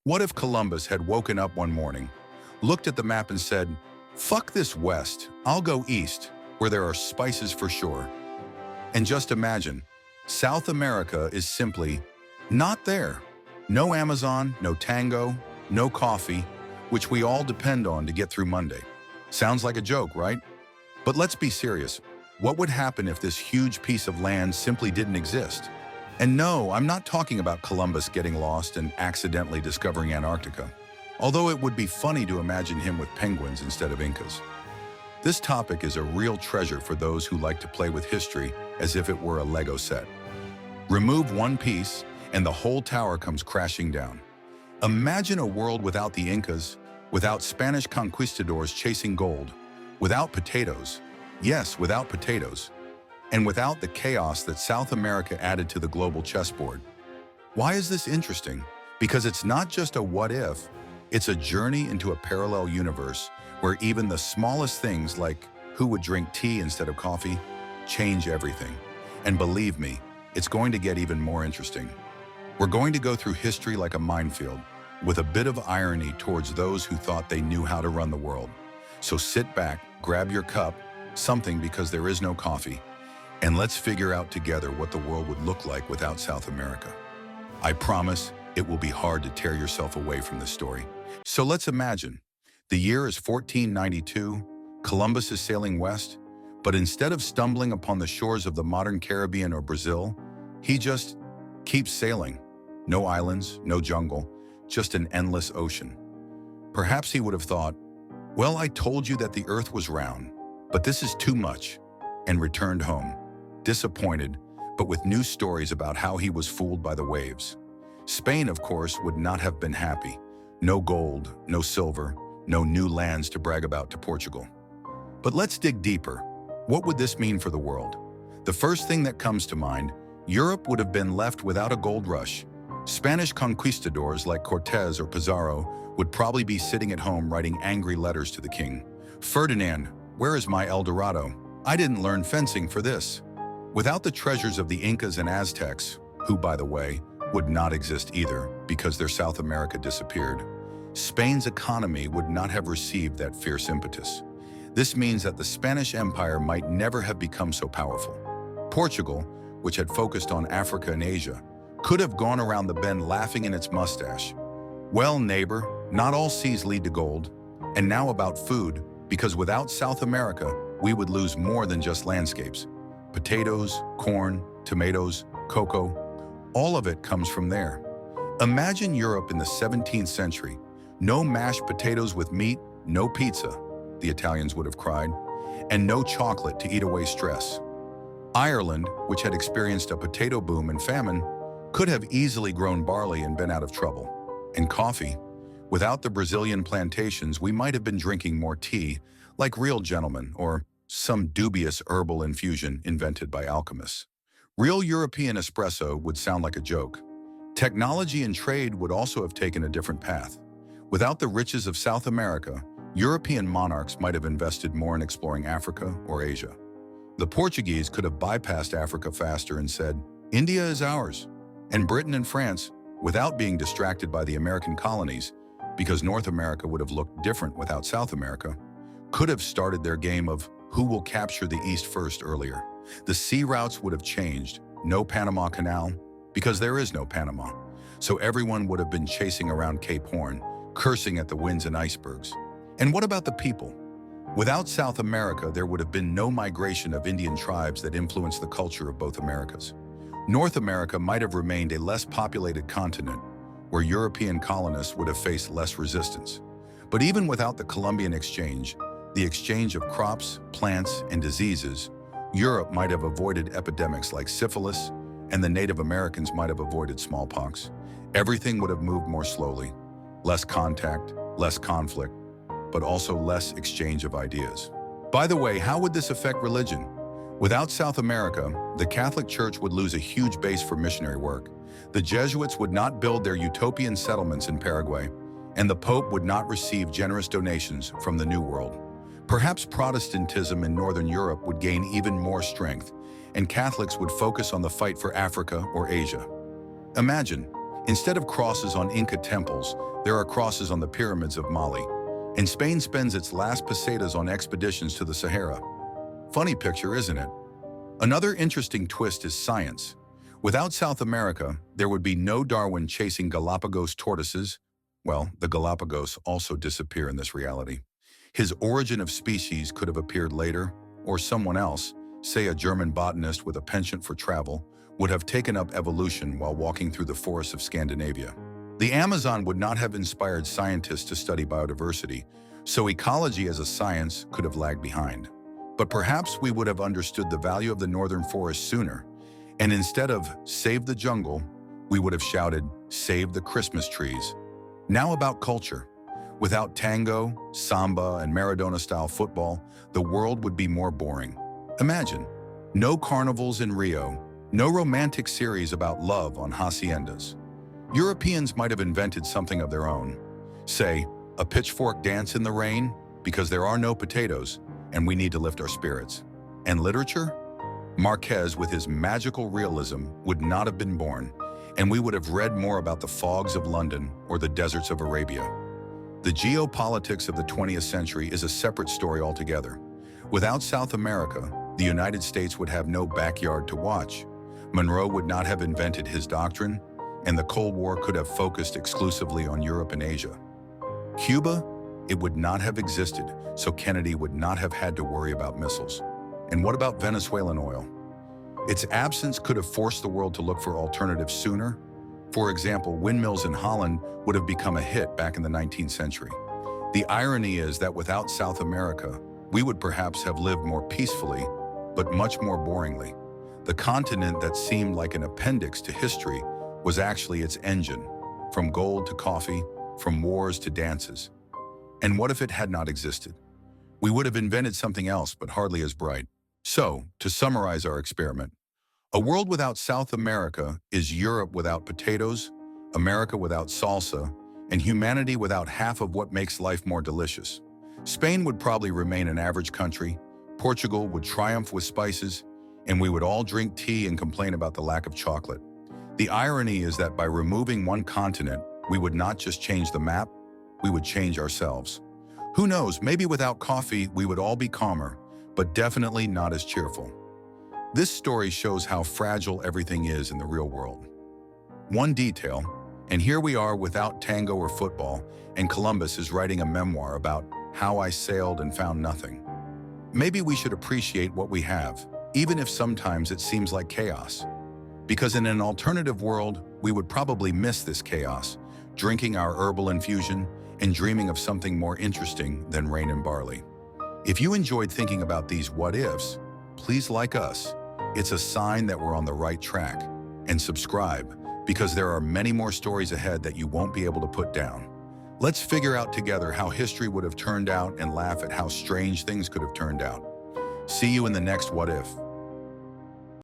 What if Columbus had woken up one morning, looked at the map and said, "Fuck this west, I'll go east, where there are spices for sure." And just imagine, South America is simply not there. No Amazon, no tango, no coffee, which we all depend on to get through Monday. Sounds like a joke, right? But let's be serious. What would happen if this huge piece of land simply didn't exist? And no, I'm not talking about Columbus getting lost and accidentally discovering Antarctica, although it would be funny to imagine him with penguins instead of Incas. This topic is a real treasure for those who like to play with history as if it were a Lego set. Remove one piece, and the whole tower comes crashing down. Imagine a world without the Incas, without Spanish conquistadors chasing gold, without potatoes, yes, without potatoes, and without the chaos that South America added to the global chessboard. Why is this interesting? Because it's not just a what if, it's a journey into a parallel universe where even the smallest things like who would drink tea instead of coffee change everything. And believe me, it's going to get even more interesting. We're going to go through history like a minefield, with a bit of irony towards those who thought they knew how to run the world. So sit back, grab your cup, something because there is no coffee, and let's figure out together what the world would look like without South America. I promise it will be hard to tear yourself away from this story. So let's imagine. The year is 1492, Columbus is sailing west, but instead of stumbling upon the shores of the modern Caribbean or Brazil, he just keeps sailing. No islands, no jungle, just an endless ocean. Perhaps he would have thought, well, I told you that the earth was round, but this is too much, and returned home, disappointed, but with new stories about how he was fooled by the waves. Spain, of course, would not have been happy. No gold, no silver, no new lands to brag about to Portugal. But let's dig deeper. What would this mean for the world? The first thing that comes to mind, Europe would have been left without a gold rush. Spanish conquistadors like Cortés or Pizarro would probably be sitting at home writing angry letters to the king. "Ferdinand, where is my El Dorado? I didn't learn fencing for this." Without the treasures of the Incas and Aztecs, who, by the way, would not exist either because their South America disappeared, Spain's economy would not have received that fierce impetus. This means that the Spanish Empire might never have become so powerful. Portugal, which had focused on Africa and Asia, could have gone around the bend laughing in its mustache. "Well, neighbor, not all seas lead to gold." And now about food, because without South America, we would lose more than just landscapes. Potatoes, corn, tomatoes, cocoa, all of it comes from there. Imagine Europe in the 17th century. No mashed potatoes with meat, no pizza, the Italians would have cried, and no chocolate to eat away stress. Ireland, which had experienced a potato boom and famine, could have easily grown barley and been out of trouble. And coffee. Without the Brazilian plantations, we might have been drinking more tea, like real gentlemen, or some dubious herbal infusion invented by alchemists. Real European espresso would sound like a joke. Technology and trade would also have taken a different path. Without the riches of South America, European monarchs might have invested more in exploring Africa or Asia. The Portuguese could have bypassed Africa faster and said, "India is ours." And Britain and France, without being distracted by the American colonies, because North America would have looked different without South America, could have started their game of who will capture the East first earlier. The sea routes would have changed. No Panama Canal, because there is no Panama. So everyone would have been chasing around Cape Horn, cursing at the winds and icebergs. And what about the people? Without South America, there would have been no migration of Indian tribes that influenced the culture of both Americas. North America might have remained a less populated continent, where European colonists would have faced less resistance. But even without the Columbian Exchange, the exchange of crops, plants, and diseases, Europe might have avoided epidemics like syphilis, and the Native Americans might have avoided smallpox. Everything would have moved more slowly. Less contact, less conflict, but also less exchange of ideas. By the way, how would this affect religion? Without South America, the Catholic Church would lose a huge base for missionary work. The Jesuits would not build their utopian settlements in Paraguay, and the Pope would not receive generous donations from the New World. Perhaps Protestantism in Northern Europe would gain even more strength, and Catholics would focus on the fight for Africa or Asia. Imagine, Instead of crosses on Inca temples, there are crosses on the pyramids of Mali. And Spain spends its last pesetas on expeditions to the Sahara. Funny picture, isn't it? Another interesting twist is science. Without South America, there would be no Darwin chasing Galapagos tortoises. Well, the Galapagos also disappear in this reality. His Origin of Species could have appeared later, or someone else, say a German botanist with a penchant for travel, would have taken up evolution while walking through the forests of Scandinavia. The Amazon would not have inspired scientists to study biodiversity, so ecology as a science could have lagged behind. But perhaps we would have understood the value of the northern forest sooner, and instead of "save the jungle," we would have shouted, "save the Christmas trees." Now about culture. Without tango, samba, and Maradona-style football, the world would be more boring. Imagine, no carnivals in Rio, no romantic series about love on haciendas. Europeans might have invented something of their own. Say, a pitchfork dance in the rain, because there are no potatoes, and we need to lift our spirits. And literature? Marquez, with his magical realism, would not have been born, and we would have read more about the fogs of London or the deserts of Arabia. The geopolitics of the 20th century is a separate story altogether. Without South America, the United States would have no backyard to watch. Monroe would not have invented his doctrine, and the Cold War could have focused exclusively on Europe and Asia. Cuba, it would not have existed, so Kennedy would not have had to worry about missiles. And what about Venezuelan oil? Its absence could have forced the world to look for alternatives sooner. For example, windmills in Holland would have become a hit back in the 19th century. The irony is that without South America, we would perhaps have lived more peacefully, but much more boringly. The continent that seemed like an appendix to history was actually its engine, from gold to coffee, from wars to dances. And what if it had not existed? We would have invented something else, but hardly as bright. So, to summarize our experiment, a world without South America is Europe without potatoes, America without salsa, and humanity without half of what makes life more delicious. Spain would probably remain an average country, Portugal would triumph with spices, and we would all drink tea and complain about the lack of chocolate. The irony is that by removing one continent, we would not just change the map, we would change ourselves. Who knows, maybe without coffee, we would all be calmer, but definitely not as cheerful. This story shows how fragile everything is in the real world. One detail, and here we are without tango or football, and Columbus is writing a memoir about how I sailed and found nothing. Maybe we should appreciate what we have, even if sometimes it seems like chaos. Because in an alternative world, we would probably miss this chaos, drinking our herbal infusion and dreaming of something more interesting than rain and barley. If you enjoyed thinking about these what-ifs, please like us. It's a sign that we're on the right track. And subscribe, because there are many more stories ahead that you won't be able to put down. Let's figure out together how history would have turned out and laugh at how strange things could have turned out. See you in the next What If.